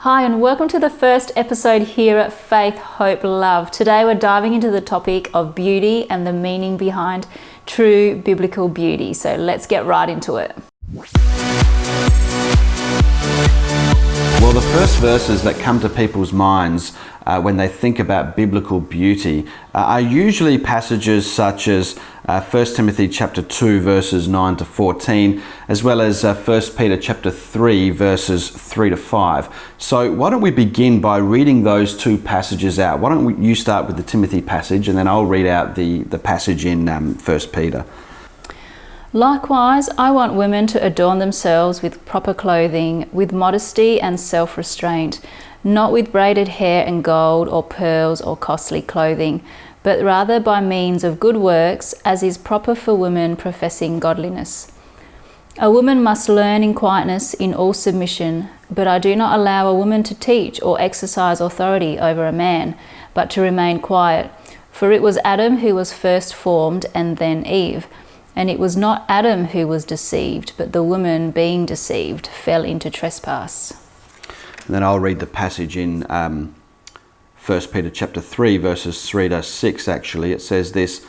Hi and welcome to the first episode here at Faith, Hope, Love. Today we're diving into the topic of beauty and the meaning behind true biblical beauty. So let's get right into it. Well, the first verses that come to people's minds when they think about biblical beauty are usually passages such as 1 Timothy chapter 2 verses 9 to 14, as well as 1 Peter chapter 3 verses 3 to 5. So why don't we begin by reading those two passages out? Why don't you start with the Timothy passage and then I'll read out the passage in 1 Peter. Likewise, I want women to adorn themselves with proper clothing, with modesty and self-restraint, not with braided hair and gold or pearls or costly clothing, but rather by means of good works, as is proper for women professing godliness. A woman must learn in quietness in all submission, but I do not allow a woman to teach or exercise authority over a man, but to remain quiet. For it was Adam who was first formed and then Eve. And it was not Adam who was deceived, but the woman, being deceived, fell into trespass. And then I'll read the passage in 1 Peter chapter 3, verses 3 to 6 actually. It says this: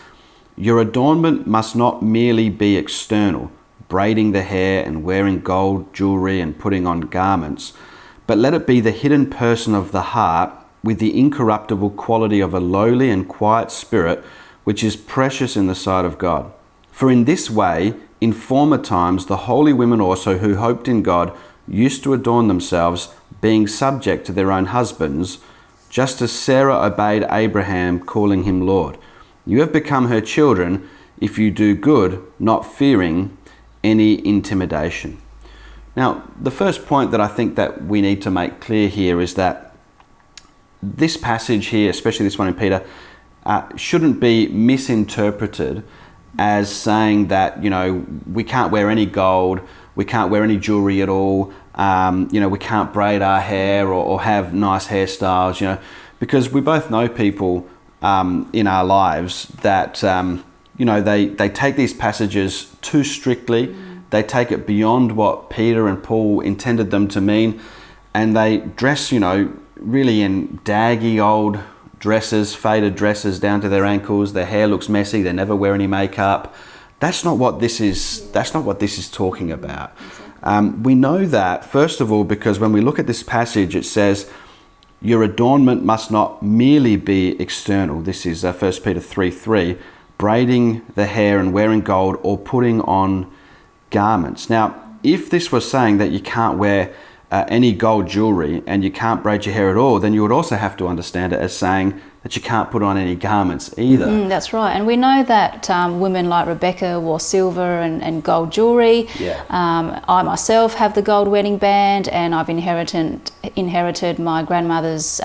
Your adornment must not merely be external, braiding the hair and wearing gold jewellery and putting on garments, but let it be the hidden person of the heart with the incorruptible quality of a lowly and quiet spirit, which is precious in the sight of God. For in this way, in former times, the holy women also who hoped in God used to adorn themselves, being subject to their own husbands, just as Sarah obeyed Abraham, calling him Lord. You have become her children if you do good, not fearing any intimidation. Now, the first point that I think that we need to make clear here is that this passage here, especially this one in Peter, shouldn't be misinterpreted as saying that, we can't wear any gold, we can't wear any jewelry at all, we can't braid our hair or have nice hairstyles, because we both know people in our lives that, they take these passages too strictly, they take it beyond what Peter and Paul intended them to mean, and they dress, really in daggy old dresses, faded dresses down to their ankles. Their hair looks messy. They never wear any makeup. That's not what this is. That's not what this is talking about. We know that, first of all, because when we look at this passage, it says, "Your adornment must not merely be external." This is 1 Peter 3:3, braiding the hair and wearing gold or putting on garments. Now, if this was saying that you can't wear any gold jewelry and you can't braid your hair at all, then you would also have to understand it as saying that you can't put on any garments either. That's right. And we know that women like Rebecca wore silver and gold jewelry. Yeah. I myself have the gold wedding band, and I've inherited my grandmother's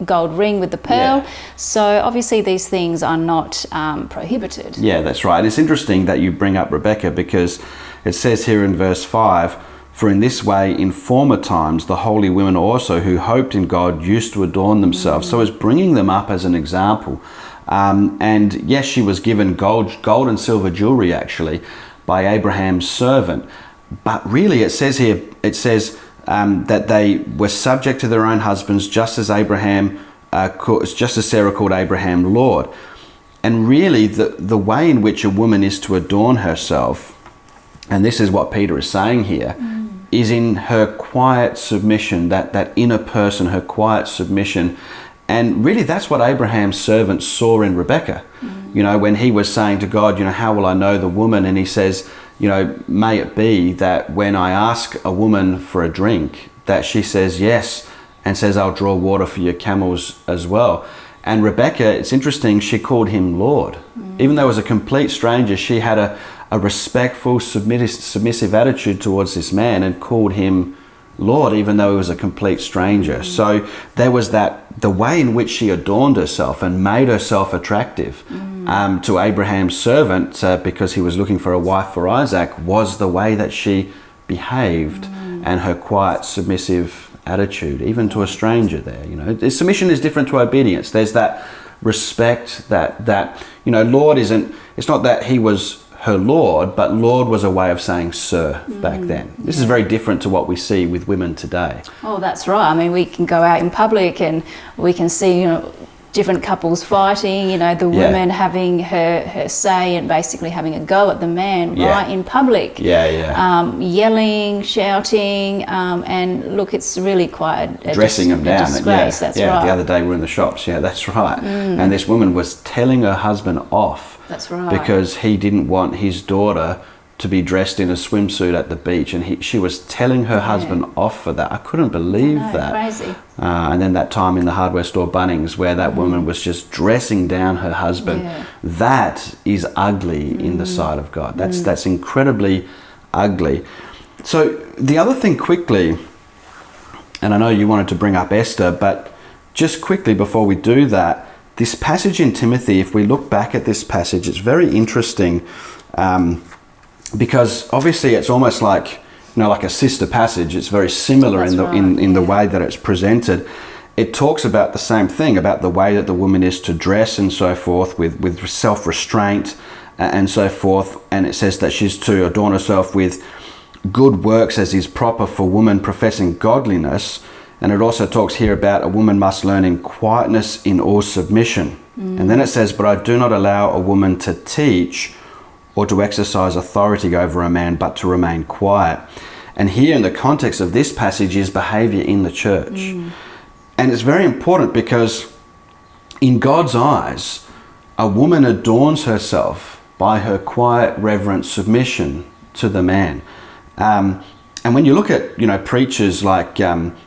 gold ring with the pearl. Yeah. So obviously these things are not prohibited. Yeah, that's right. And it's interesting that you bring up Rebecca, because it says here in verse 5, "For in this way, in former times, the holy women also who hoped in God used to adorn themselves." So it's bringing them up as an example. And yes, she was given gold and silver jewelry actually by Abraham's servant. But really it says here, that they were subject to their own husbands, just as Sarah called Abraham Lord. And really the way in which a woman is to adorn herself, and this is what Peter is saying here, is in her quiet submission, that inner person, her quiet submission. And really that's what Abraham's servant saw in Rebecca. When he was saying to God, how will I know the woman? And he says, may it be that when I ask a woman for a drink, that she says yes, and says, I'll draw water for your camels as well. And Rebecca, it's interesting, she called him Lord. Even though he was a complete stranger, she had a respectful, submissive attitude towards this man and called him Lord, even though he was a complete stranger. So there was the way in which she adorned herself and made herself attractive to Abraham's servant, because he was looking for a wife for Isaac, was the way that she behaved and her quiet, submissive attitude, even to a stranger there. Submission is different to obedience. There's that respect that Lord isn't, it's not that he was her Lord, but Lord was a way of saying sir back then. This is very different to what we see with women today. Oh, that's right. I mean, we can go out in public and we can see, you know, different couples fighting, you know, the woman having her say and basically having a go at the man right in public. Yelling, shouting, and look, it's really quite a dressing them down. Disgrace, that's right. The other day we're in the shops, that's right. And this woman was telling her husband off. That's right. Because he didn't want his daughter to be dressed in a swimsuit at the beach, and she was telling her husband off for that. I couldn't believe that. Crazy. And then that time in the hardware store Bunnings where that woman was just dressing down her husband. That is ugly in the sight of God. That's incredibly ugly. So the other thing quickly, and I know you wanted to bring up Esther, but just quickly before we do that, this passage in Timothy, if we look back at this passage, it's very interesting because obviously it's almost like, like a sister passage. It's very similar in the way that it's presented. It talks about the same thing, about the way that the woman is to dress and so forth, with self-restraint and so forth. And it says that she's to adorn herself with good works as is proper for woman professing godliness. And it also talks here about a woman must learn in quietness in all submission. And then it says, but I do not allow a woman to teach or to exercise authority over a man, but to remain quiet. And here in the context of this passage is behavior in the church. And it's very important because in God's eyes, a woman adorns herself by her quiet, reverent submission to the man. And when you look at, preachers like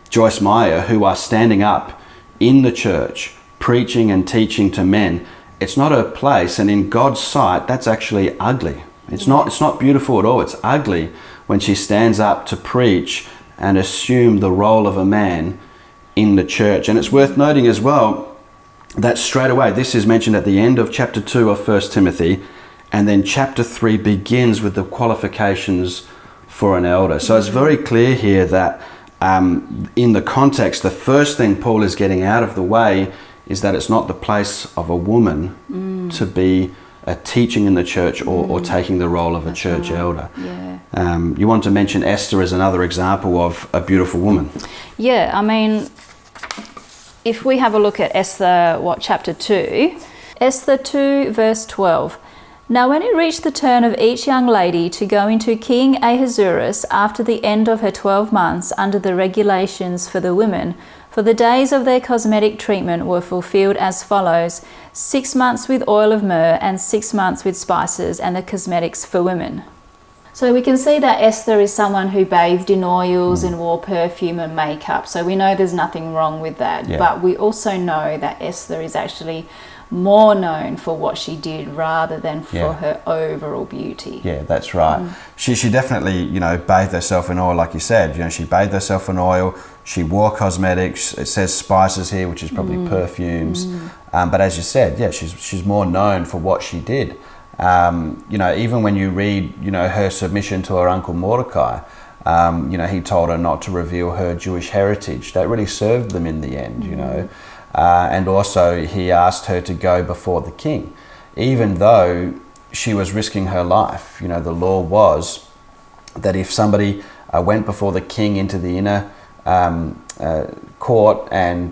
Joyce Meyer, who are standing up in the church, preaching and teaching to men, it's not her place. And in God's sight, that's actually ugly. It's not beautiful at all. It's ugly when she stands up to preach and assume the role of a man in the church. And it's worth noting as well that straight away, this is mentioned at the end of chapter 2 of 1 Timothy, and then chapter 3 begins with the qualifications for an elder. So it's very clear here that in the context, the first thing Paul is getting out of the way is that it's not the place of a woman to be teaching in the church or taking the role of a church elder. You want to mention Esther as another example of a beautiful woman. Yeah, I mean, if we have a look at Esther, chapter 2, Esther 2 verse 12. Now when it reached the turn of each young lady to go into King Ahasuerus after the end of her 12 months under the regulations for the women, for the days of their cosmetic treatment were fulfilled as follows: 6 months with oil of myrrh and 6 months with spices and the cosmetics for women. So we can see that Esther is someone who bathed in oils and wore perfume and makeup. So we know there's nothing wrong with that. Yeah. But we also know that Esther is actually more known for what she did rather than for her overall beauty. Yeah, that's right. She definitely, bathed herself in oil, like you said. She bathed herself in oil. She wore cosmetics. It says spices here, which is probably perfumes. But as you said, she's more known for what she did. Even when you read, her submission to her uncle Mordecai, he told her not to reveal her Jewish heritage. That really served them in the end, and also he asked her to go before the king, even though she was risking her life. The law was that if somebody went before the king into the inner court and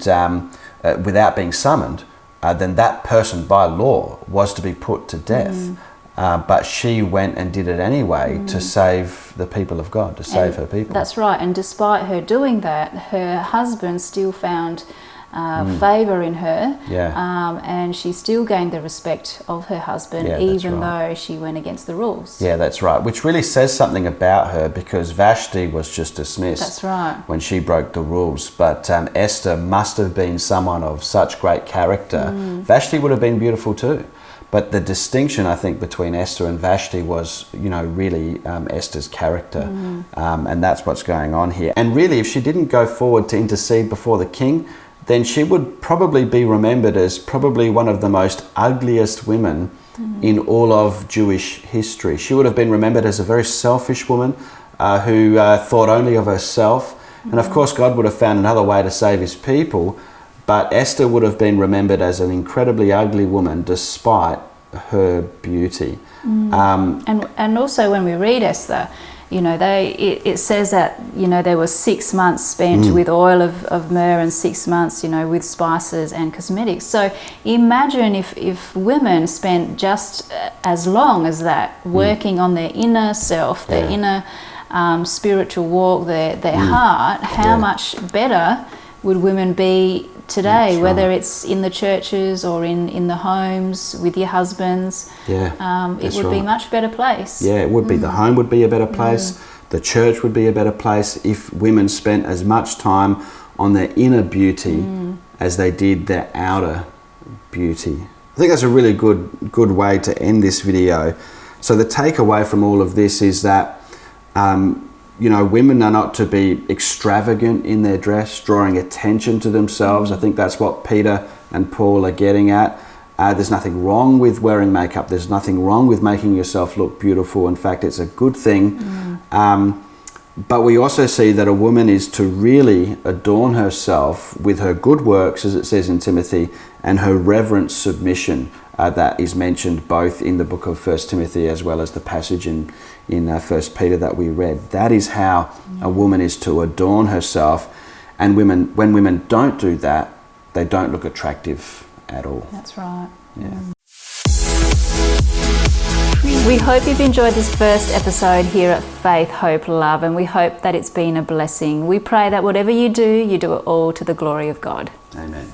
without being summoned, then that person by law was to be put to death. But she went and did it anyway to save the people of God, to save her people. That's right. And despite her doing that, her husband still found favour in her, and she still gained the respect of her husband, even though she went against the rules. Yeah, that's right. Which really says something about her, because Vashti was just dismissed. That's right. When she broke the rules. But Esther must have been someone of such great character. Vashti would have been beautiful too. But the distinction, I think, between Esther and Vashti was, really Esther's character. And that's what's going on here. And really, if she didn't go forward to intercede before the king, then she would probably be remembered as probably one of the most ugliest women in all of Jewish history. She would have been remembered as a very selfish woman who thought only of herself. And of course, God would have found another way to save his people. But Esther would have been remembered as an incredibly ugly woman despite her beauty. And also when we read Esther, you know, it says that, you know, there were 6 months spent with oil of myrrh and 6 months, you know, with spices and cosmetics. So imagine if women spent just as long as that working on their inner self, their inner spiritual walk, their heart, how much better would women be today? That's whether right. It's in the churches or in the homes with your husbands. It would be a much better place. It would be. The home would be a better place. The church would be a better place if women spent as much time on their inner beauty as they did their outer beauty. I think that's a really good way to end this video. So the takeaway from all of this is that you know, women are not to be extravagant in their dress, drawing attention to themselves. I think that's what Peter and Paul are getting at. There's nothing wrong with wearing makeup. There's nothing wrong with making yourself look beautiful. In fact, it's a good thing. But we also see that a woman is to really adorn herself with her good works, as it says in Timothy, and her reverent submission that is mentioned both in the book of 1 Timothy as well as the passage in 1 Peter that we read. That is how a woman is to adorn herself. And when women don't do that, they don't look attractive at all. That's right. We hope you've enjoyed this first episode here at Faith, Hope, Love, and we hope that it's been a blessing. We pray that whatever you do it all to the glory of God. Amen.